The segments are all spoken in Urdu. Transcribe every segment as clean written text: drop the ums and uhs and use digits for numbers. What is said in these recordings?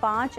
5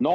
9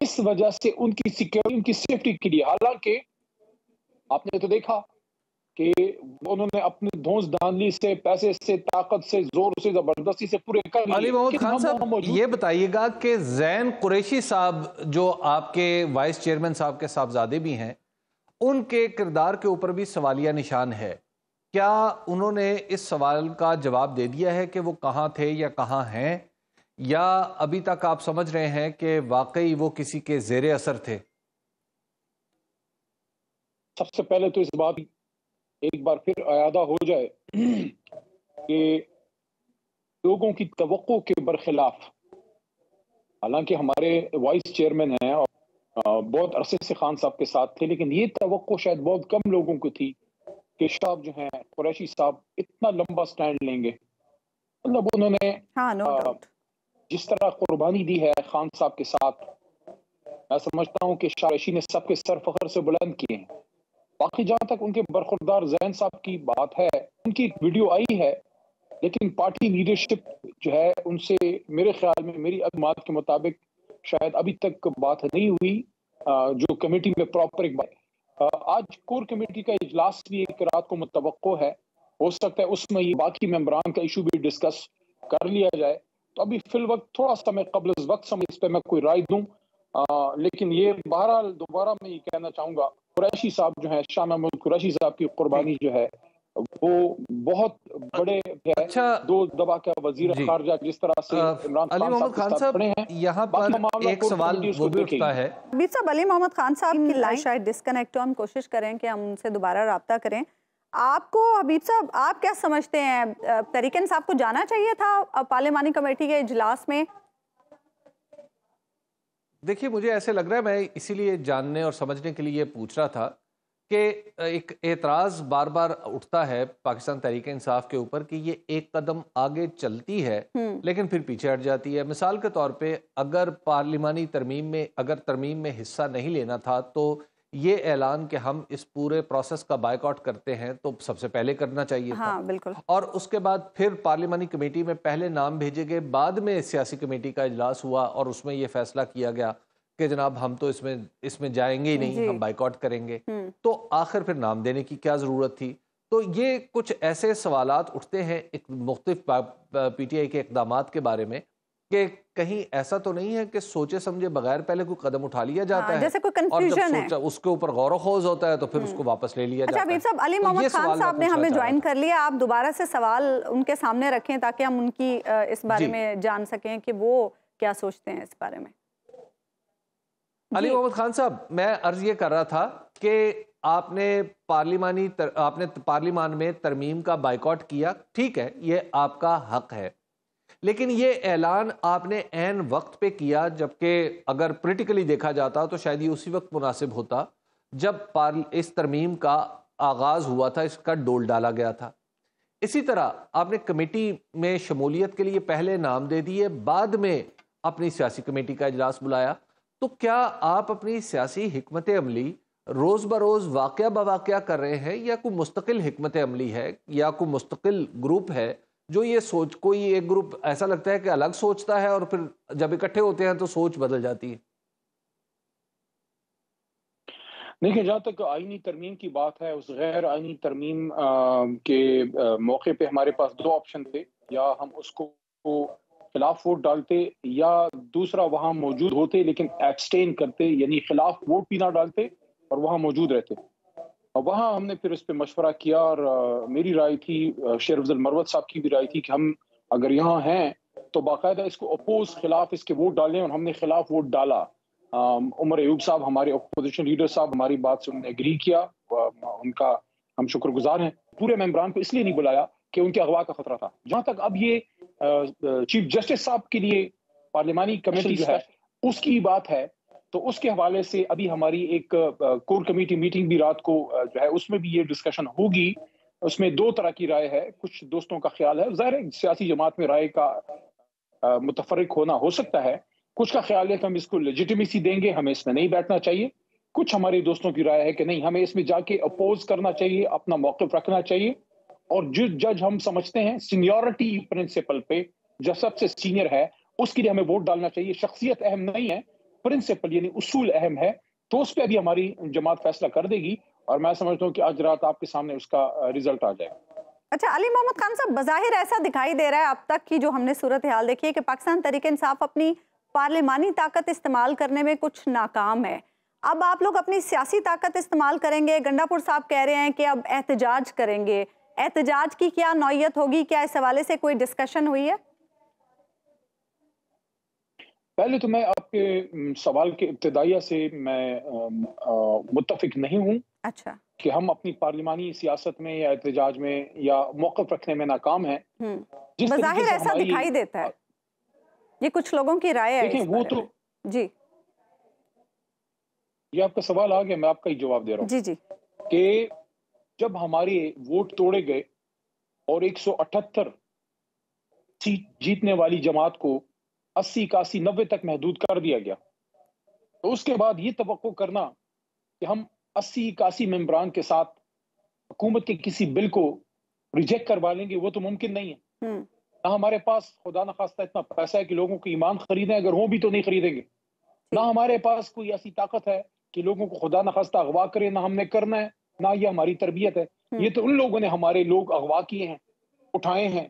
اس وجہ سے ان کی سیکورٹی، ان کی سیفٹی کے لیے، حالانکہ آپ نے تو دیکھا کہ انہوں نے اپنے دھونس دھاندلی سے، پیسے سے، طاقت سے، زور سے، زبردستی سے پورے کر لیے. علی محمد خان صاحب یہ بتائیے گا کہ زین قریشی صاحب جو آپ کے وائس چیئرمین صاحب کے صاحبزادے بھی ہیں، ان کے کردار کے اوپر بھی سوالیہ نشان ہے. کیا انہوں نے اس سوال کا جواب دے دیا ہے کہ وہ کہاں تھے یا کہاں ہیں، یا ابھی تک آپ سمجھ رہے ہیں کہ واقعی وہ کسی کے زیر اثر تھے؟ سب سے پہلے تو اس بات ایک بار پھر اعادہ ہو جائے کہ لوگوں کی توقع کے برخلاف، حالانکہ ہمارے وائس چیئرمین ہیں اور بہت عرصے سے خان صاحب کے ساتھ تھے، لیکن یہ توقع شاید بہت کم لوگوں کو تھی کہ صاحب جو ہیں قریشی صاحب اتنا لمبا سٹینڈ لیں گے. مطلب انہوں نے جس طرح قربانی دی ہے خان صاحب کے ساتھ، میں سمجھتا ہوں کہ شاہ قریشی نے سب کے سر فخر سے بلند کیے ہیں. باقی جہاں تک ان کے برخوردار زین صاحب کی بات ہے، ان کی ویڈیو آئی ہے، لیکن پارٹی لیڈرشپ جو ہے ان سے میرے خیال میں، میری معلومات کے مطابق شاید ابھی تک بات نہیں ہوئی جو کمیٹی میں پراپر ایک بات. آج کور کمیٹی کا اجلاس بھی ایک رات کو متوقع ہے، ہو سکتا ہے اس میں یہ باقی ممبران کا ایشو بھی ڈسکس کر لیا جائے. تو ابھی فی الوقت تھوڑا سا میں قبل از وقت اس پہ میں کوئی رائے دوں، لیکن یہ بہرحال دوبارہ میں یہ کہنا چاہوں گا، قریشی صاحب جو ہے، شاہ محمود قریشی صاحب کی قربانی جو ہے وہ بہت بڑے ہے. دو دبا کا وزیر خارجہ جس طرح سے عمران علی محمد خان صاحب یہاں پر ایک سوال وہ بھی اٹھتا ہے. حبیب صاحب، علی محمد خان صاحب کی لائن شاید ڈسکنیکٹ ہو، ہم کوشش کریں کہ ہم ان سے دوبارہ رابطہ کریں. آپ کو حبیب صاحب، آپ کیا سمجھتے ہیں، طریق انصاف کو جانا چاہیے تھا پارلیمانی کمیٹی کے اجلاس میں؟ دیکھیے مجھے ایسے لگ رہا ہے، میں اسی لیے جاننے اور سمجھنے کے لیے پوچھ رہا تھا کہ ایک اعتراض بار بار اٹھتا ہے پاکستان تحریک انصاف کے اوپر کہ یہ ایک قدم آگے چلتی ہے لیکن پھر پیچھے ہٹ جاتی ہے. مثال کے طور پہ اگر پارلیمانی ترمیم میں حصہ نہیں لینا تھا تو یہ اعلان کہ ہم اس پورے پروسیس کا بائیک آؤٹ کرتے ہیں تو سب سے پہلے کرنا چاہیے تھا. بالکل. اور اس کے بعد پھر پارلیمانی کمیٹی میں پہلے نام بھیجے گئے، بعد میں سیاسی کمیٹی کا اجلاس ہوا اور اس میں یہ فیصلہ کیا گیا کہ جناب ہم تو اس میں جائیں گے ہی نہیں، ہم بائیک آؤٹ کریں گے. تو آخر پھر نام دینے کی کیا ضرورت تھی؟ تو یہ کچھ ایسے سوالات اٹھتے ہیں مختلف پی ٹی آئی کے اقدامات کے بارے میں کہ کہیں ایسا تو نہیں ہے کہ سوچے سمجھے بغیر پہلے کوئی قدم اٹھا لیا جاتا ہے جیسے کوئی کنفیوژن ہے، اس کے اوپر غور و خوض ہوتا ہے تو پھر اس کو واپس لے لیا جاتا ہے. اچھا حبیب صاحب، علی محمد خان صاحب نے ہمیں جوائن کر لیا، آپ دوبارہ سے سوال ان کے سامنے رکھیں تاکہ ہم ان کی اس بارے میں جان سکیں کہ وہ کیا سوچتے ہیں اس بارے میں. علی محمد خان صاحب، میں عرض یہ کر رہا تھا کہ آپ نے پارلیمان میں ترمیم کا بائیکاٹ کیا، ٹھیک ہے، یہ آپ کا حق ہے، لیکن یہ اعلان آپ نے عین وقت پہ کیا، جبکہ اگر پولیٹیکلی دیکھا جاتا تو شاید یہ اسی وقت مناسب ہوتا جب اس ترمیم کا آغاز ہوا تھا، اس کا ڈول ڈالا گیا تھا. اسی طرح آپ نے کمیٹی میں شمولیت کے لیے پہلے نام دے دیے، بعد میں اپنی سیاسی کمیٹی کا اجلاس بلایا. تو کیا آپ اپنی سیاسی حکمت عملی روز بروز واقعہ بواقعہ کر رہے ہیں، یا کوئی مستقل حکمت عملی ہے، یا کوئی مستقل گروپ ہے جو یہ کوئی ایک گروپ ایسا لگتا ہے کہ الگ سوچتا ہے اور پھر جب اکٹھے ہوتے ہیں تو سوچ بدل جاتی ہے؟ دیکھیں، جہاں تک آئینی ترمیم کی بات ہے، اس غیر آئینی ترمیم کے موقع پہ ہمارے پاس دو آپشن تھے، یا ہم اس کو خلاف ووٹ ڈالتے، یا دوسرا وہاں موجود ہوتے لیکن ایبسٹین کرتے، یعنی خلاف ووٹ بھی نہ ڈالتے اور وہاں موجود رہتے. اور وہاں ہم نے پھر اس پہ مشورہ کیا، اور میری رائے تھی، شیر افضل مروت صاحب کی بھی رائے تھی کہ ہم اگر یہاں ہیں تو باقاعدہ اس کو اپوز، خلاف اس کے ووٹ ڈالیں، اور ہم نے خلاف ووٹ ڈالا. عمر ایوب صاحب، ہمارے اپوزیشن لیڈر صاحب، ہماری بات سے انہوں نے ایگری کیا، ان کا ہم شکر گزار ہیں. پورے ممبران کو اس لیے نہیں بلایا کہ ان کے اغوا کا خطرہ تھا. جہاں تک اب یہ چیف جسٹس صاحب کے لیے پارلیمانی کمیٹی جو ہے اس کی بات ہے، تو اس کے حوالے سے ابھی ہماری ایک کور کمیٹی میٹنگ بھی رات کو جو ہے اس میں بھی یہ ڈسکشن ہوگی. اس میں دو طرح کی رائے ہے. کچھ دوستوں کا خیال ہے، ظاہر ہے سیاسی جماعت میں رائے کا متفرق ہونا ہو سکتا ہے، کچھ کا خیال ہے کہ ہم اس کو لیجیٹیمیسی دیں گے، ہمیں اس میں نہیں بیٹھنا چاہیے. کچھ ہمارے دوستوں کی رائے ہے کہ نہیں، ہمیں اس میں جا کے اپوز کرنا چاہیے، اپنا موقف رکھنا چاہیے. اور جو جج ہم سمجھتے ہیں سینیورٹی پرنسپل پہ، جو سب سے سینئر ہے، اس کے لیے ہمیں ووٹ ڈالنا چاہیے. شخصیت اہم نہیں ہے، پرنسپل یعنی اصول اہم ہے تو اس پہ ابھی ہماری جماعت فیصلہ کر دے گی، اور میں سمجھتا ہوں کہ آج رات آپ کے سامنے اس کا رزلٹ آ جائے گا۔ اچھا علی محمد خان صاحب، بظاہر ایسا دکھائی دے رہا ہے اب تک کی جو ہم نے صورتحال دیکھی ہے کہ پاکستان تحریک انصاف اپنی پارلیمانی طاقت استعمال کرنے میں کچھ ناکام ہے۔ اب آپ لوگ اپنی سیاسی طاقت استعمال کریں گے، گنڈا پور صاحب کہہ رہے ہیں کہ اب احتجاج کریں گے، احتجاج کی کیا نوعیت ہوگی؟ کیا اس حوالے سے کوئی ڈسکشن ہوئی ہے؟ پہلے تو میں آپ کے سوال کے ابتدائیہ سے میں متفق نہیں ہوں اچھا، کہ ہم اپنی پارلیمانی سیاست میں یا احتجاج میں یا موقف رکھنے میں ناکام ہیں۔ جس طریقے بظاہر سے ایسا ہماری دکھائی دیتا ہے، یہ کچھ لوگوں کی رائے ہے دیکھیں اس وہ بارے تو میں۔ جی یہ آپ کا سوال آ گیا، میں آپ کا ہی جواب دے رہا جی ہوں جی کہ جب ہمارے ووٹ توڑے گئے اور 178 سیٹ جیتنے والی جماعت کو 80 81 90 تک محدود کر دیا گیا، تو اس کے بعد یہ توقع کرنا کہ ہم 80 81 ممبران کے ساتھ حکومت کے کسی بل کو ریجیکٹ کروا لیں گے، وہ تو ممکن نہیں ہے۔ نہ ہمارے پاس خدا نخواستہ اتنا پیسہ ہے کہ لوگوں کو ایمان خریدیں، اگر ہوں بھی تو نہیں خریدیں گے۔ نہ ہمارے پاس کوئی ایسی طاقت ہے کہ لوگوں کو خدا نخواستہ اغوا کرے، نہ ہم نے کرنا ہے، نہ یہ ہماری تربیت ہے۔ یہ تو ان لوگوں نے ہمارے لوگ اغوا کیے ہیں، اٹھائے ہیں،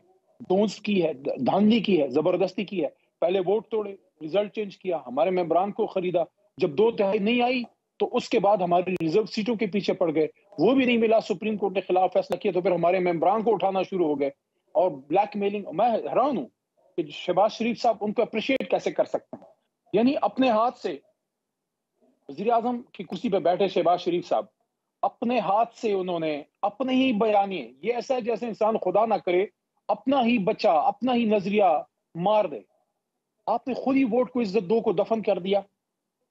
دونس کی ہے، دھاندلی کی ہے، زبردستی کی ہے۔ پہلے ووٹ توڑے، رزلٹ چینج کیا، ہمارے ممبران کو خریدا، جب 2/3 نہیں آئی تو اس کے بعد ہماری ریزرو سیٹوں کے پیچھے پڑ گئے، وہ بھی نہیں ملا، سپریم کورٹ نے خلاف فیصلہ کیا، تو پھر ہمارے ممبران کو اٹھانا شروع ہو گئے اور بلیک میلنگ۔ میں حیران ہوں کہ شہباز شریف صاحب ان کو اپریشیٹ کیسے کر سکتے ہیں، یعنی اپنے ہاتھ سے وزیر اعظم کی کرسی پہ بیٹھے شہباز شریف صاحب اپنے ہاتھ سے انہوں نے اپنے ہی بیانیے، یہ ایسا ہے جیسے انسان خدا نہ کرے اپنا ہی بچہ، اپنا ہی نظریہ مار دے۔ آپ نے خود ہی ووٹ کو عزت دو کو دفن کر دیا۔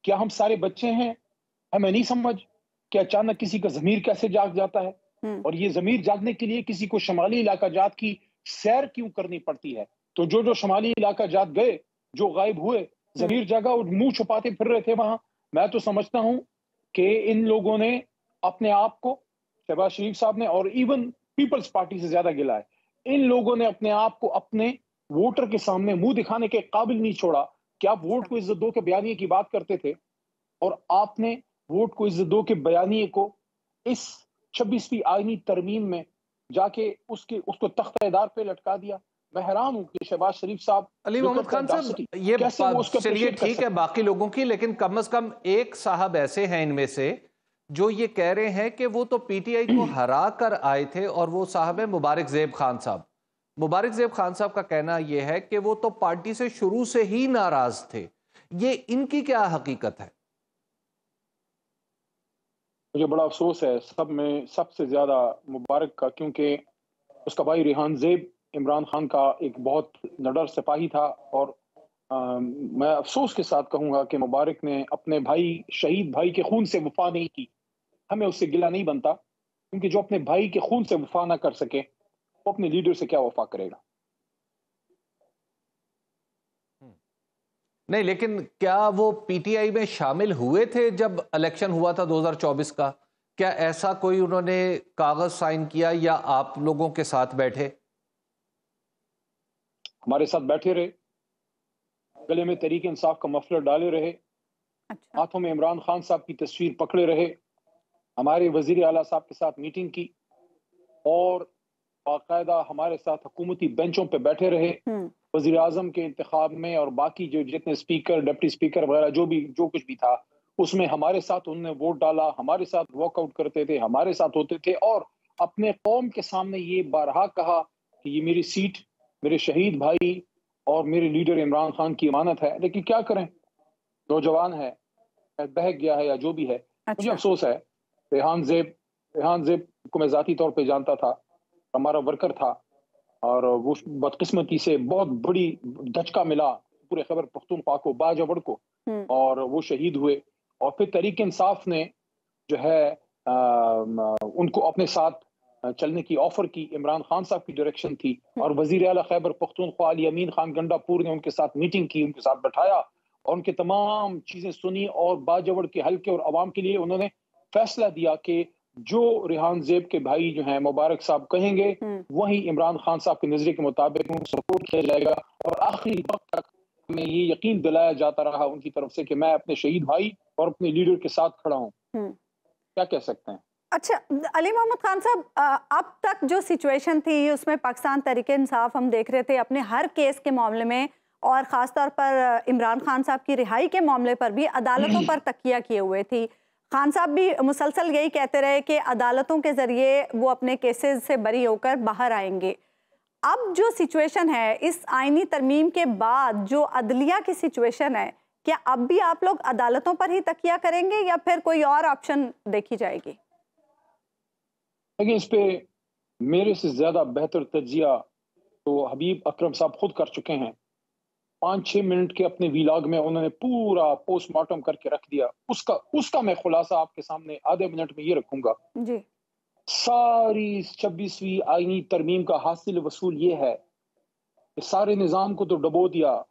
کیا ہم سارے بچے ہیں؟ ہمیں نہیں سمجھ کہ اچانک کسی کا ضمیر کیسے جاگ جاتا ہے، اور یہ ضمیر جاگنے کے لیے کسی کو شمالی علاقہ جات کی سیر کیوں کرنی پڑتی ہے؟ تو جو شمالی علاقہ جات گئے، جو غائب ہوئے، ضمیر جاگا اور منہ چھپاتے پھر رہے تھے وہاں۔ میں تو سمجھتا ہوں کہ ان لوگوں نے اپنے آپ کو، شہباز شریف صاحب نے، اور ایون پیپلز پارٹی سے زیادہ گلا ہے، ان لوگوں نے اپنے آپ کو اپنے ووٹر کے سامنے منہ دکھانے کے قابل نہیں چھوڑا کہ آپ ووٹ کو عزت دو کے بیانیے کی بات کرتے تھے، اور آپ نے ووٹ کو عزت دو کے بیانیے کو اس 26ویں آئینی ترمیم میں جا کے اس کو تختہ دار پہ لٹکا دیا۔ میں حیران ہوں کہ شہباز شریف صاحب، علی محمد خان صاحب، یہ چلیے ٹھیک ہے باقی لوگوں کی، لیکن کم از کم ایک صاحب ایسے ہیں ان میں سے جو یہ کہہ رہے ہیں کہ وہ تو پی ٹی آئی کو ہرا کر آئے تھے، اور وہ صاحب ہے مبارک زیب خان صاحب۔ مبارک زیب خان صاحب کا کہنا یہ ہے کہ وہ تو پارٹی سے شروع سے ہی ناراض تھے۔ یہ ان کی کیا حقیقت ہے؟ مجھے بڑا افسوس ہے سب میں سب سے زیادہ مبارک کا، کیونکہ اس کا بھائی ریحان زیب عمران خان کا ایک بہت نڈر سپاہی تھا، اور میں افسوس کے ساتھ کہوں گا کہ مبارک نے اپنے بھائی، شہید بھائی کے خون سے وفا نہیں کی۔ ہمیں اس سے گلہ نہیں بنتا، کیونکہ جو اپنے بھائی کے خون سے وفا نہ کر سکے وہ اپنے لیڈر سے کیا وفا کرے گا؟ نہیں، لیکن کیا وہ پی ٹی آئی میں شامل ہوئے تھے جب الیکشن ہوا تھا 2024 کا؟ کیا ایسا کوئی انہوں نے کاغذ سائن کیا، یا آپ لوگوں کے ساتھ بیٹھے؟ ہمارے ساتھ بیٹھے رہے، گلے میں تحریک انصاف کا مفلر ڈالے رہے، ہاتھوں میں عمران خان صاحب کی تصویر پکڑے رہے، ہمارے وزیر اعلیٰ صاحب کے ساتھ میٹنگ کی، اور باقاعدہ ہمارے ساتھ حکومتی بینچوں پہ بیٹھے رہے۔ وزیر اعظم کے انتخاب میں اور باقی جو جتنے اسپیکر، ڈپٹی اسپیکر وغیرہ جو کچھ بھی تھا، اس میں ہمارے ساتھ انہوں نے ووٹ ڈالا، ہمارے ساتھ واک آؤٹ کرتے تھے، ہمارے ساتھ ہوتے تھے، اور اپنے قوم کے سامنے یہ بارہا کہا کہ یہ میری سیٹ میرے شہید بھائی اور میرے لیڈر عمران خان کی امانت ہے۔ لیکن کیا کریں، نوجوان ہے، بہک گیا ہے یا جو بھی ہے۔ مجھے افسوس ہے، ریحان زیب کو میں ذاتی طور پہ جانتا تھا، ہمارا ورکر تھا، اور وہ بدقسمتی سے بہت بڑی دھچکا ملا پورے خیبر پختونخوا کو، باجوڑ کو، اور وہ شہید ہوئے۔ اور پھر تحریک انصاف نے جو ہے ان کو اپنے ساتھ چلنے کی آفر کی، عمران خان صاحب کی ڈائریکشن تھی، اور وزیر اعلیٰ خیبر پختونخوا علی امین خان گنڈا پور نے ان کے ساتھ میٹنگ کی، ان کے ساتھ بٹھایا اور ان کے تمام چیزیں سنی، اور باجوڑ کے حلقے اور عوام کے لیے انہوں نے فیصلہ دیا کہ جو ریحان زیب کے بھائی جو ہیں مبارک صاحب کہیں گے وہی عمران خان صاحب کے نظریے کے مطابق سپورٹ کیا جائے گا، اور آخری وقت تک میں یہ یقین دلایا جاتا رہا ان کی طرف سے کہ میں اپنے شہید بھائی اور اپنے لیڈر کے ساتھ کھڑا ہوں. کیا کہہ سکتے ہیں؟ اچھا علی محمد خان صاحب، اب تک جو سچویشن تھی اس میں پاکستان تحریک انصاف ہم دیکھ رہے تھے اپنے ہر کیس کے معاملے میں، اور خاص طور پر عمران خان صاحب کی رہائی کے معاملے پر بھی عدالتوں پر تکیہ کیے ہوئے تھی. خان صاحب بھی مسلسل یہی کہتے رہے کہ عدالتوں کے ذریعے وہ اپنے کیسز سے بری ہو کر باہر آئیں گے. اب جو سچویشن ہے اس آئینی ترمیم کے بعد جو عدلیہ کی سچویشن ہے، کیا اب بھی آپ لوگ عدالتوں پر ہی تکیہ کریں گے یا پھر کوئی اور آپشن دیکھی جائے گی؟ لیکن اس پہ میرے سے زیادہ بہتر تجزیہ تو حبیب اکرم صاحب خود کر چکے ہیں. 5-6 منٹ کے اپنے ویلاگ میں انہوں نے پورا پوسٹ مارٹم کر کے رکھ دیا. اس کا میں خلاصہ آپ کے سامنے آدھے منٹ میں یہ رکھوں گا. جی. ساری 26ویں آئینی ترمیم کا حاصل وصول یہ ہے کہ سارے نظام کو تو ڈبو دیا،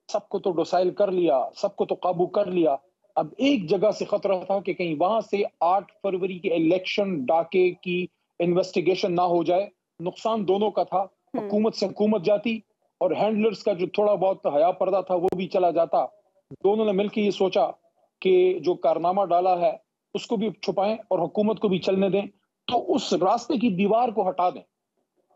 سب کو تو ڈوسائل کر لیا، سب کو تو قابو کر لیا. اب ایک جگہ سے خطرہ تھا کہ کہیں وہاں سے 8 فروری کے الیکشن ڈاکے کی انویسٹیگیشن نہ ہو جائے. نقصان دونوں کا تھا، حکومت سے حکومت جاتی اور ہینڈلرز کا جو تھوڑا بہت حیا پردہ تھا وہ بھی چلا جاتا. دونوں نے مل کے یہ سوچا کہ جو کارنامہ ڈالا ہے اس کو بھی چھپائیں اور حکومت کو بھی چلنے دیں، تو اس راستے کی دیوار کو ہٹا دیں،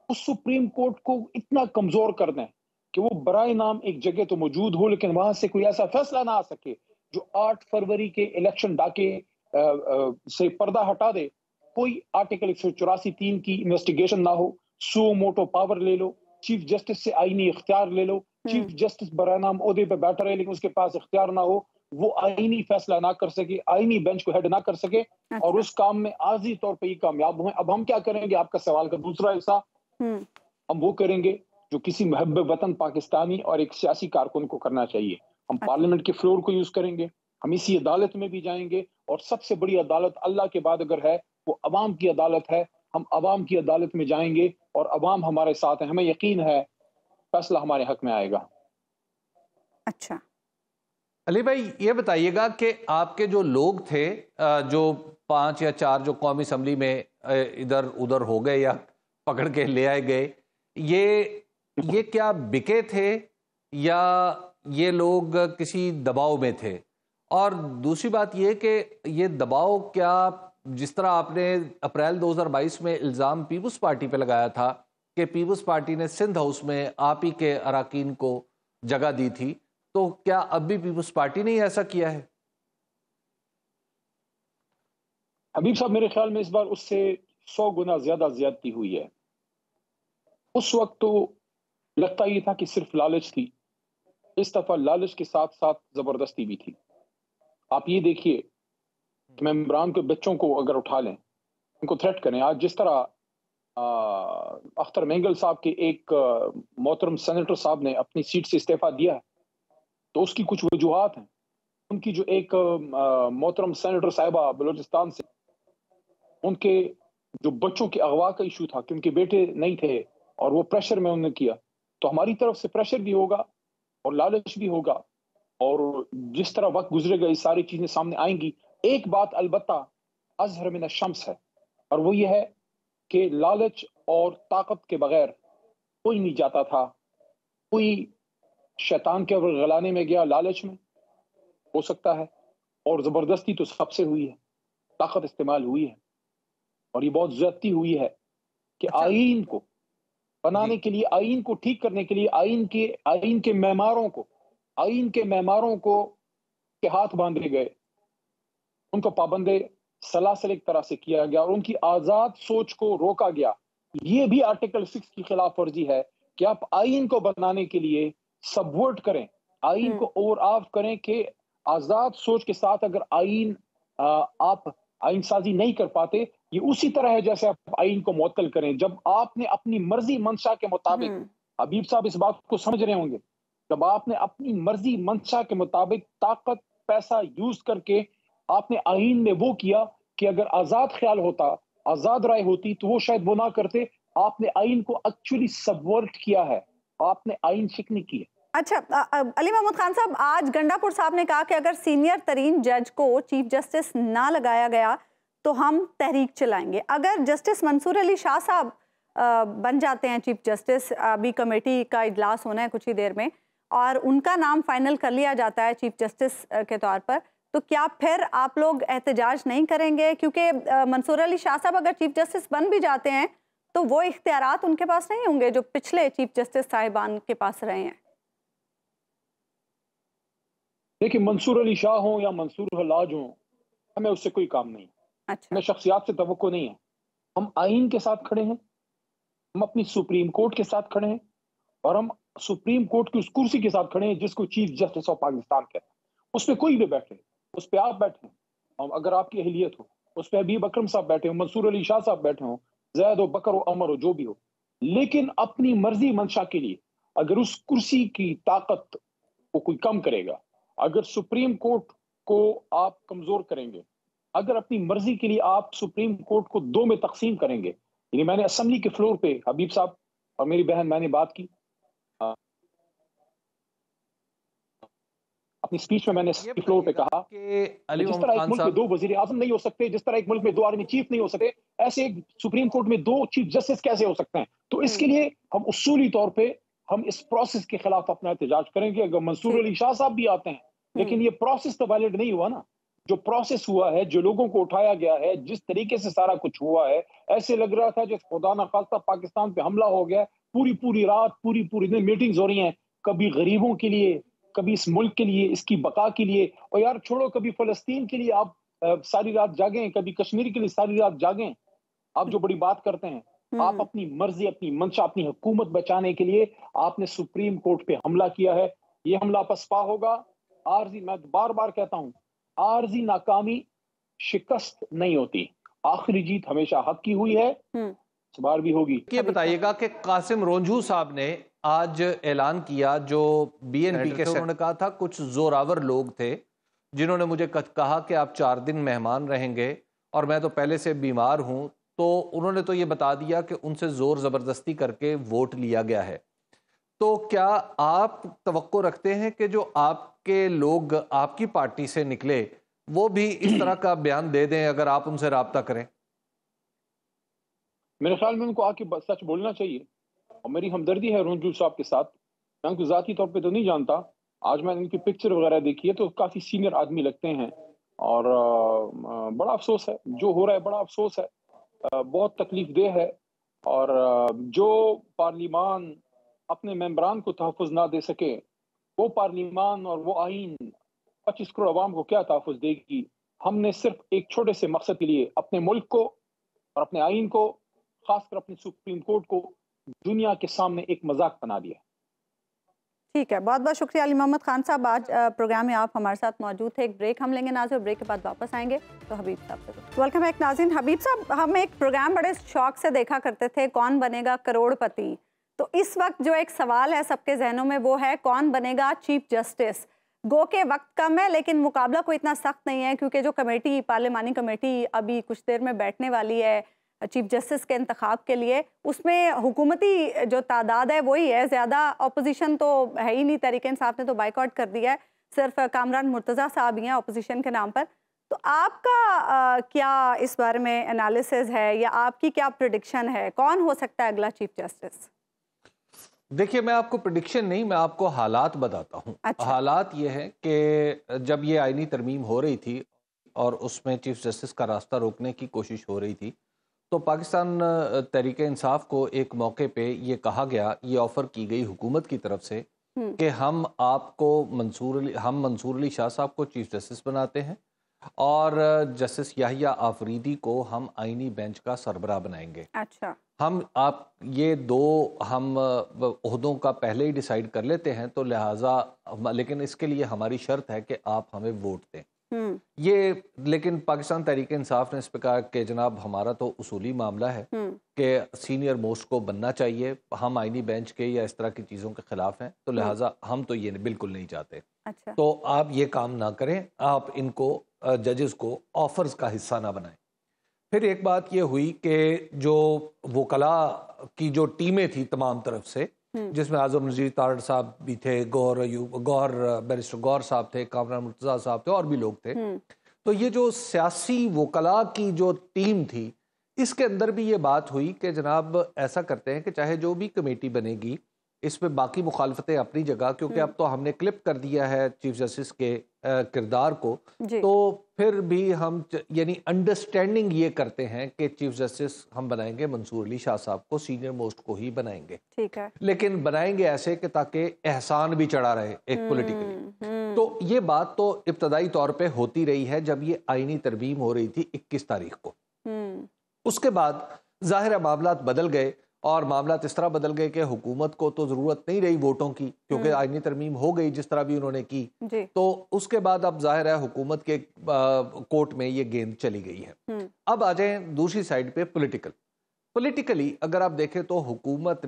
اس سپریم کورٹ کو اتنا کمزور کر دیں کہ وہ برائے نام ایک جگہ تو موجود ہو لیکن وہاں سے کوئی ایسا فیصلہ نہ آ سکے جو 8 فروری کے الیکشن ڈاکے سے پردہ ہٹا دے. کوئی آرٹیکل 184(3) کی انویسٹیگیشن نہ ہو، سو موٹو پاور لے لو، چیف جسٹس سے آئینی اختیار لے لو، چیف جسٹس برائے نام عہدے پہ بیٹھا رہے لیکن اس کے پاس اختیار نہ ہو، وہ آئینی فیصلہ نہ کر سکے، آئینی بینچ کو ہیڈ نہ کر سکے، اور اس کام میں عارضی طور پہ ہی کامیاب ہوئے. اب ہم کیا کریں گے؟ آپ کا سوال کا دوسرا حصہ ہم وہ کریں گے جو کسی محب وطن پاکستانی اور ایک سیاسی کارکن کو کرنا چاہیے. ہم پارلیمنٹ کے فلور کو یوز کریں گے، ہم اسی عدالت میں بھی جائیں گے، اور سب سے بڑی عدالت اللہ کے بعد اگر ہے وہ عوام کی عدالت ہے. ہم عوام کی عدالت میں جائیں گے اور عوام ہمارے ساتھ ہیں. ہمیں یقین ہے فیصلہ ہمارے حق میں آئے گا. اچھا علی بھائی یہ بتائیے گا کہ آپ کے جو لوگ تھے، جو 5 یا 4 جو قومی اسمبلی میں ادھر ادھر ہو گئے یا پکڑ کے لے آئے گئے، یہ کیا بکے تھے یا یہ لوگ کسی دباؤ میں تھے؟ اور دوسری بات یہ کہ یہ دباؤ کیا، جس طرح آپ نے اپریل 2022 میں الزام پیپلز پارٹی پہ لگایا تھا کہ پیپلز پارٹی نے سندھ ہاؤس میں آپ ہی کے اراکین کو جگہ دی تھی، تو کیا اب بھی پیپلز پارٹی نے ایسا کیا ہے؟ حبیب صاحب میرے خیال میں اس بار اس سے 100 گنا زیادہ زیادتی ہوئی ہے. اس وقت تو لگتا یہ تھا کہ صرف لالچ تھی، اس دفعہ لالچ کے ساتھ ساتھ زبردستی بھی تھی. آپ یہ دیکھیے کہ ممبران کے بچوں کو اگر اٹھا لیں، ان کو تھریٹ کریں. آج جس طرح اختر مینگل صاحب کے ایک محترم سینیٹر صاحب نے اپنی سیٹ سے استعفیٰ دیا ہے، تو اس کی کچھ وجوہات ہیں. ان کی جو ایک محترم سینیٹر صاحبہ بلوچستان سے، ان کے جو بچوں کے اغوا کا ایشو تھا کہ ان کے بیٹے نہیں تھے اور وہ پریشر میں انہوں نے کیا. تو ہماری طرف سے پریشر بھی ہوگا اور لالچ بھی ہوگا، اور جس طرح وقت گزرے گا یہ ساری چیزیں سامنے آئیں گی. ایک بات البتہ اظہر من الشمس ہے، اور وہ یہ ہے کہ لالچ اور طاقت کے بغیر کوئی نہیں جاتا تھا. کوئی شیطان کے غلانے میں گیا لالچ میں ہو سکتا ہے، اور زبردستی تو سب سے ہوئی ہے، طاقت استعمال ہوئی ہے، اور یہ بہت زیادتی ہوئی ہے کہ آئین کو بنانے کے لیے، آئین کو ٹھیک کرنے کے لیے آئین کے معماروں کو کے ہاتھ باندھے گئے، ان کو پابندے سلاسل ایک طرح سے کیا گیا اور ان کی آزاد سوچ کو روکا گیا. یہ بھی آرٹیکل 6 کی خلاف ورزی ہے کہ آپ آئین کو بنانے کے لیے سبورٹ کریں، آئین کو اوور آف کریں کہ آزاد سوچ کے ساتھ اگر آپ آئین سازی نہیں کر پاتے. یہ اسی طرح ہے جیسے آپ آئین کو معطل کریں. جب آپ نے اپنی مرضی منشا کے مطابق، حبیب صاحب اس بات کو سمجھ رہے ہوں گے، جب آپ نے اپنی مرضی منشا کے مطابق طاقت پیسہ یوز کر کے آپ نے آئین میں وہ کیا کہ اگر آزاد خیال ہوتا، آزاد رائے ہوتی تو وہ شاید وہ نہ کرتے. آپ نے آئین کو ایکچولی سبورٹ کیا ہے، آپ نے آئین شکنی کی ہے. اچھا علی محمد خان صاحب، آج گنڈا پور صاحب نے کہا کہ اگر سینئر ترین جج کو چیف جسٹس نہ لگایا گیا تو ہم تحریک چلائیں گے. اگر جسٹس منصور علی شاہ صاحب بن جاتے ہیں چیف جسٹس، ابھی کمیٹی کا اجلاس ہونا ہے کچھ ہی دیر میں، اور ان کا نام فائنل کر لیا جاتا ہے چیف جسٹس کے طور پر، تو کیا پھر آپ لوگ احتجاج نہیں کریں گے؟ کیونکہ منصور علی شاہ صاحب اگر چیف جسٹس بن بھی جاتے ہیں تو وہ اختیارات ان کے پاس نہیں ہوں گے جو پچھلے چیف جسٹس صاحبان کے پاس رہے ہیں۔ دیکھیں، منصور علی شاہ ہوں یا منصور حلاج ہوں، ہمیں اس سے کوئی کام نہیں، اچھا، ہمیں شخصیات سے توقع نہیں ہے۔ ہم آئین کے ساتھ کھڑے ہیں، ہم اپنی سپریم کورٹ کے ساتھ کھڑے ہیں، اور ہم سپریم کورٹ کی اس کرسی کے ساتھ کھڑے ہیں جس کو چیف جسٹس آف پاکستان کہتے ہیں۔ اس پہ کوئی بھی بیٹھے، اس پہ آپ بیٹھے، اگر آپ کی اہلیت ہو، اس پہ حبیب اکرم صاحب بیٹھے ہوں، منصور علی شاہ صاحب بیٹھے ہوں، زید و بکر و عمر ہو، جو بھی ہو، لیکن اپنی مرضی منشا کے لیے اگر اس کرسی کی طاقت کو کوئی کم کرے گا، اگر سپریم کورٹ کو آپ کمزور کریں گے، اگر اپنی مرضی کے لیے آپ سپریم کورٹ کو دو میں تقسیم کریں گے، یعنی میں نے اسمبلی کے فلور پہ حبیب صاحب اور میری بہن میں نے بات کی، اپنی سپیچ میں میں نے فلور پہ کہا کہ علی جس محمد طرح ایک خان ملک میں صاحب، دو وزیر اعظم نہیں ہو سکتے، جس طرح ایک ملک میں دو آرمی چیف نہیں ہو سکتے، ایسے ایک سپریم کورٹ میں دو چیف جسٹس کیسے ہو سکتے ہیں؟ تو اس کے لیے ہم اصولی طور پہ ہم اس پروسیس کے خلاف اپنا احتجاج کریں گے۔ اگر منصور علی شاہ صاحب بھی آتے ہیں، لیکن یہ پروسیس تو ویلڈ نہیں ہوا نا۔ جو پروسیس ہوا ہے، جو لوگوں کو اٹھایا گیا ہے، جس طریقے سے سارا کچھ ہوا ہے، ایسے لگ رہا تھا جس خدا نہ خواستہ پاکستان پہ حملہ ہو گیا، پوری رات پوری دن میٹنگز ہو رہی ہیں، کبھی غریبوں کے لیے، کبھی اس ملک کے لیے، اس کی بقا کے لیے، اور یار چھوڑو کبھی فلسطین کے لیے آپ ساری رات جاگیں، کبھی کشمیر کے لیے ساری رات جاگیں۔ آپ جو بڑی بات کرتے ہیں، آپ اپنی مرضی، اپنی منشا، اپنی حکومت بچانے کے لیے آپ نے سپریم کورٹ پہ حملہ کیا ہے۔ یہ حملہ پسپا ہوگا، عارضی، میں بار بار کہتا ہوں، عارضی ناکامی شکست نہیں ہوتی، آخری جیت ہمیشہ حق کی ہوئی ہے، اس بار بھی ہوگی۔ یہ بتائیے گا کہ قاسم رونجھو صاحب نے آج اعلان کیا، جو بی این پی کے سے، انہوں نے کہا تھا کچھ زوراور لوگ تھے جنہوں نے مجھے کہا کہ آپ 4 دن مہمان رہیں گے اور میں تو پہلے سے بیمار ہوں، تو انہوں نے تو یہ بتا دیا کہ ان سے زور زبردستی کر کے ووٹ لیا گیا ہے۔ تو کیا آپ توقع رکھتے ہیں کہ جو آپ کے لوگ آپ کی پارٹی سے نکلے وہ بھی اس طرح کا بیان دے دیں اگر آپ ان سے رابطہ کریں؟ میرے خیال میں ان کو آ کے سچ بولنا چاہیے، اور میری ہمدردی ہے رونجھو صاحب کے ساتھ۔ میں ان کو ذاتی طور پہ تو نہیں جانتا، آج میں نے ان کی پکچر وغیرہ دیکھی ہے تو کافی سینئر آدمی لگتے ہیں، اور بڑا افسوس ہے جو ہو رہا ہے، بڑا افسوس ہے، بہت تکلیف دہ ہے، اور جو پارلیمان اپنے ممبران کو تحفظ نہ دے سکے، وہ پارلیمان اور وہ آئین 25 کروڑ عوام کو کیا تحفظ دے گی؟ ہم نے صرف ایک چھوٹے سے مقصد کے لیے اپنے ملک کو اور اپنے آئین کو، خاص کر اپنی سپریم کورٹ کو، دنیا کے سامنے ایک مذاق بنا دیا۔ ٹھیک ہے، بہت بہت شکریہ علی محمد خان صاحب، آج پروگرام میں آپ ہمارے ساتھ موجود تھے۔ ایک بریک ہم لیں گے ناظرین، بریک کے بعد واپس آئیں گے تو حبیب صاحب سے۔ ویلکم بیک ناظرین۔ حبیب صاحب، ہم ایک پروگرام بڑے شوق سے دیکھا کرتے تھے، کون بنے گا کروڑ پتی، تو اس وقت جو ایک سوال ہے سب کے ذہنوں میں وہ ہے کون بنے گا چیف جسٹس۔ گو کہ وقت کم ہے لیکن مقابلہ کوئی اتنا سخت نہیں ہے، کیونکہ جو کمیٹی، پارلیمانی کمیٹی ابھی کچھ دیر میں بیٹھنے والی ہے چیف جسٹس کے انتخاب کے لیے، اس میں حکومتی جو تعداد ہے وہی ہے، زیادہ اپوزیشن تو ہے ہی نہیں۔ تحریک انصاف نے تو بائیکاٹ کر دیا ہے، صرف کامران مرتضیٰ صاحب ہی ہیں اپوزیشن کے نام پر۔ تو آپ کا کیا اس بارے میں انالیسز ہے یا آپ کی کیا پریڈکشن ہے، کون ہو سکتا ہے اگلا چیف جسٹس؟ دیکھیے، میں آپ کو پریڈکشن نہیں، میں آپ کو حالات بتاتا ہوں۔ حالات یہ ہے کہ جب یہ آئینی ترمیم ہو رہی تھی اور اس میں چیف جسٹس کا راستہ روکنے کی کوشش ہو رہی تھی، تو پاکستان تحریک انصاف کو ایک موقع پہ یہ کہا گیا، یہ آفر کی گئی حکومت کی طرف سے کہ ہم آپ کو منصور علی شاہ صاحب کو چیف جسٹس بناتے ہیں اور جسٹس یحییٰ آفریدی کو ہم آئینی بینچ کا سربراہ بنائیں گے۔ اچھا، ہم آپ یہ دو ہم عہدوں کا پہلے ہی ڈیسائیڈ کر لیتے ہیں، تو لہٰذا لیکن اس کے لیے ہماری شرط ہے کہ آپ ہمیں ووٹ دیں۔ یہ لیکن پاکستان تحریک انصاف نے اس پہ کہا کہ جناب ہمارا تو اصولی معاملہ ہے کہ سینئر موسٹ کو بننا چاہیے، ہم آئینی بینچ کے یا اس طرح کی چیزوں کے خلاف ہیں، تو لہٰذا ہم تو یہ بالکل نہیں چاہتے۔ تو آپ یہ کام نہ کریں، آپ ان کو ججز کو آفرز کا حصہ نہ بنائیں۔ پھر ایک بات یہ ہوئی کہ جو وکلاء کی جو ٹیمیں تھیں تمام طرف سے، جس میں اعظم نذیر تارڑ صاحب بھی تھے، بیرسٹر گور صاحب تھے، کامران مرتضیٰ صاحب تھے، اور بھی لوگ تھے، تو یہ جو سیاسی وکلاء کی جو ٹیم تھی، اس کے اندر بھی یہ بات ہوئی کہ جناب ایسا کرتے ہیں کہ چاہے جو بھی کمیٹی بنے گی اس پہ باقی مخالفتیں اپنی جگہ، کیونکہ اب تو ہم نے کلپ کر دیا ہے چیف جسٹس کے کردار کو، تو پھر بھی ہم یعنی انڈرسٹینڈنگ یہ کرتے ہیں کہ چیف جسٹس ہم بنائیں گے منصور علی شاہ صاحب کو، سینئر موسٹ کو ہی بنائیں گے، ٹھیک ہے، لیکن بنائیں گے ایسے کہ تاکہ احسان بھی چڑھا رہے ایک پولیٹیکلی۔ تو یہ بات تو ابتدائی طور پہ ہوتی رہی ہے جب یہ آئینی ترمیم ہو رہی تھی 21 تاریخ کو۔ اس کے بعد ظاہر ہے معاملات بدل گئے، اور معاملات اس طرح بدل گئے کہ حکومت کو تو ضرورت نہیں رہی ووٹوں کی، کیونکہ آئینی ترمیم ہو گئی جس طرح بھی انہوں نے کی، تو اس کے بعد اب ظاہر ہے حکومت کے کورٹ میں یہ گیند چلی گئی ہے۔ اب آ جائیں دوسری سائڈ پہ پولیٹیکلی اگر آپ دیکھیں تو حکومت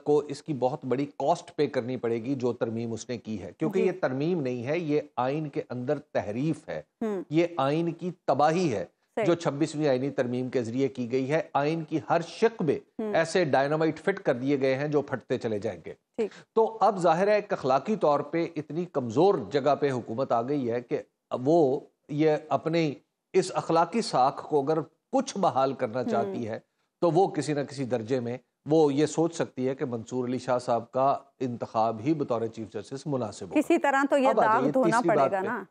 کو اس کی بہت بڑی کاسٹ پے کرنی پڑے گی جو ترمیم اس نے کی ہے، کیونکہ یہ ترمیم نہیں ہے، یہ آئین کے اندر تحریف ہے، یہ آئین کی تباہی ہے جو 26ویں آئینی ترمیم کے ذریعے کی گئی ہے۔ آئین کی ہر شق میں ایسے ڈائنامائٹ فٹ کر دیے گئے ہیں جو پھٹتے چلے جائیں گے۔ تو اب ظاہر ہے ایک اخلاقی طور پہ اتنی کمزور جگہ پہ حکومت آ گئی ہے کہ وہ یہ اپنی اس اخلاقی ساکھ کو اگر کچھ بحال کرنا چاہتی ہے تو وہ کسی نہ کسی درجے میں وہ یہ سوچ سکتی ہے کہ منصور علی شاہ صاحب کا انتخاب ہی بطور چیف جسٹس مناسب ہو، کسی طرح تو یہ داغ دھونا پڑے گا نا۔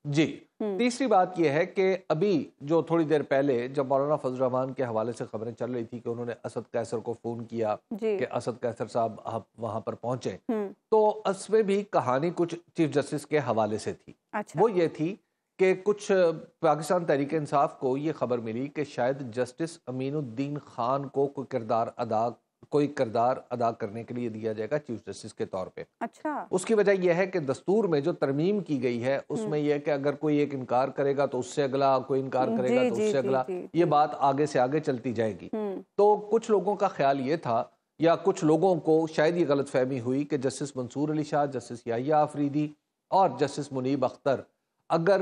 جی، تیسری بات یہ ہے کہ ابھی جو تھوڑی دیر پہلے جب مولانا فضل الرحمان کے حوالے سے خبریں چل رہی تھی کہ انہوں نے اسد قیصر کو فون کیا کہ اسد قیصر صاحب آپ وہاں پر پہنچے، تو اس میں بھی کہانی کچھ چیف جسٹس کے حوالے سے تھی۔ وہ یہ تھی کہ کچھ پاکستان تحریک انصاف کو یہ خبر ملی کہ شاید جسٹس امین الدین خان کو کوئی کردار ادا کرنے کے لیے دیا جائے گا چیف جسٹس کے طور پہ۔ اچھا، اس کی وجہ یہ ہے کہ دستور میں جو ترمیم کی گئی ہے اس میں یہ کہ اگر کوئی ایک انکار کرے گا تو اس سے اگلا، کوئی انکار کرے گا تو اس سے اگلا، یہ بات آگے سے آگے چلتی جائے گی۔ تو کچھ لوگوں کا خیال یہ تھا یا کچھ لوگوں کو شاید یہ غلط فہمی ہوئی کہ جسٹس منصور علی شاہ، جسٹس یحییٰ آفریدی اور جسٹس منیب اختر اگر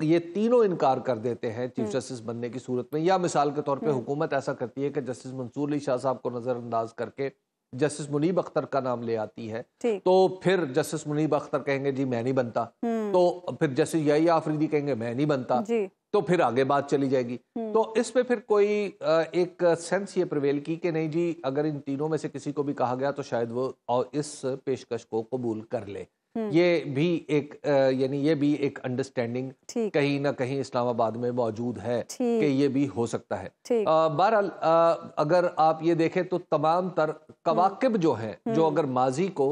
یہ تینوں انکار کر دیتے ہیں چیف جسٹس بننے کی صورت میں، یا مثال کے طور پہ حکومت ایسا کرتی ہے کہ جسٹس منصور علی شاہ صاحب کو نظر انداز کر کے جسٹس منیب اختر کا نام لے آتی ہے، تو پھر جسٹس منیب اختر کہیں گے جی میں نہیں بنتا، تو پھر جسٹس یحییٰ آفریدی کہیں گے میں نہیں بنتا، تو پھر آگے بات چلی جائے گی۔ تو اس پہ پھر کوئی ایک سینس یہ پریویل کی کہ نہیں جی اگر ان تینوں میں سے کسی کو بھی کہا گیا تو شاید وہ اس پیشکش کو قبول کر لے۔ یہ بھی ایک انڈرسٹینڈنگ کہیں نہ کہیں اسلام آباد میں موجود ہے کہ یہ بھی ہو سکتا ہے۔ بہرحال اگر آپ یہ دیکھیں تو تمام تر کواکب جو ہیں جو اگر ماضی کو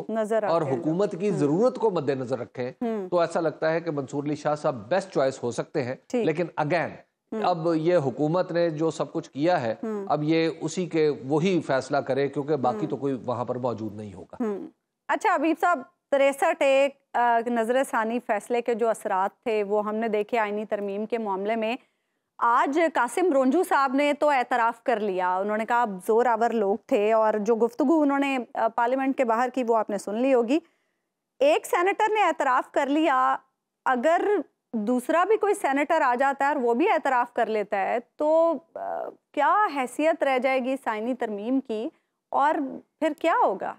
اور حکومت کی ضرورت کو مد نظر رکھیں تو ایسا لگتا ہے کہ منصور علی شاہ صاحب بیسٹ چوائس ہو سکتے ہیں، لیکن اگین اب یہ حکومت نے جو سب کچھ کیا ہے اب یہ اسی کے وہی فیصلہ کرے، کیونکہ باقی تو کوئی وہاں پر موجود نہیں ہوگا۔ اچھا حبیب صاحب، 63 ایک نظر ثانی فیصلے کے جو اثرات تھے وہ ہم نے دیکھے آئینی ترمیم کے معاملے میں۔ آج قاسم رونجو صاحب نے تو اعتراف کر لیا، انہوں نے کہا زور آور لوگ تھے، اور جو گفتگو انہوں نے پارلیمنٹ کے باہر کی وہ آپ نے سن لی ہوگی۔ ایک سینیٹر نے اعتراف کر لیا، اگر دوسرا بھی کوئی سینیٹر آ جاتا ہے اور وہ بھی اعتراف کر لیتا ہے تو کیا حیثیت رہ جائے گی اس آئینی ترمیم کی، اور پھر کیا ہوگا؟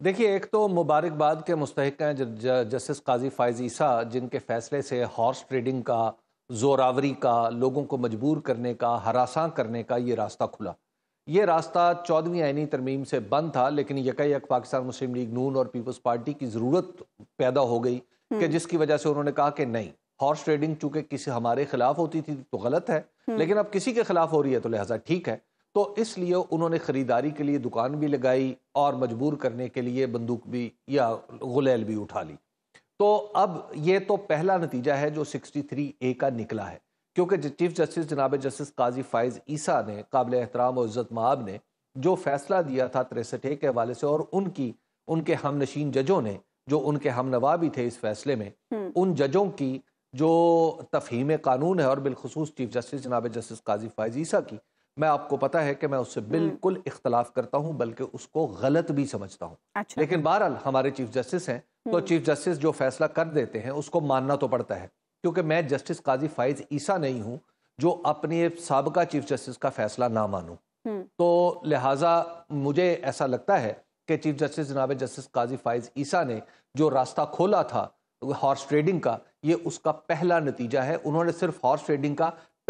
دیکھیے، ایک تو مبارکباد کے مستحق ہیں جسٹس قاضی فائز عیسیٰ، جن کے فیصلے سے ہارس ٹریڈنگ کا، زوراوری کا، لوگوں کو مجبور کرنے کا، ہراساں کرنے کا یہ راستہ کھلا۔ یہ راستہ 14ویں آئینی ترمیم سے بند تھا، لیکن یکایک پاکستان مسلم لیگ نون اور پیپلز پارٹی کی ضرورت پیدا ہو گئی کہ جس کی وجہ سے انہوں نے کہا کہ نہیں، ہارس ٹریڈنگ چونکہ کسی ہمارے خلاف ہوتی تھی تو غلط ہے، لیکن اب کسی کے خلاف ہو رہی ہے تو لہٰذا ٹھیک ہے۔ تو اس لیے انہوں نے خریداری کے لیے دکان بھی لگائی اور مجبور کرنے کے لیے بندوق بھی یا غلیل بھی اٹھا لی۔ تو اب یہ تو پہلا نتیجہ ہے جو 63A کا نکلا ہے، کیونکہ چیف جسٹس جناب جسٹس قاضی فائز عیسیٰ نے قابل احترام و عزت مآب نے جو فیصلہ دیا تھا 63A کے حوالے سے، اور ان کے ہم نشین ججوں نے جو ان کے ہم نوا بھی تھے اس فیصلے میں، ان ججوں کی جو تفہیم قانون ہے، اور بالخصوص چیف جسٹس جناب جسٹس قاضی فائز عیسیٰ کی، میں آپ کو پتا ہے کہ میں اس سے بالکل اختلاف کرتا ہوں، بلکہ اس کو غلط بھی سمجھتا ہوں۔ لیکن بہرحال ہمارے چیف جسٹس ہیں تو چیف جسٹس جو فیصلہ کر دیتے ہیں اس کو ماننا تو پڑتا ہے، کیونکہ میں جسٹس قاضی فائز عیسیٰ نہیں ہوں جو اپنے سابقہ چیف جسٹس کا فیصلہ نہ مانوں۔ تو لہٰذا مجھے ایسا لگتا ہے کہ چیف جسٹس جناب جسٹس قاضی فائز عیسیٰ نے جو راستہ کھولا تھا ہارس ٹریڈنگ کا، یہ اس کا پہلا نتیجہ ہے۔ انہوں نے صرف ہارس ٹریڈنگ کا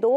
2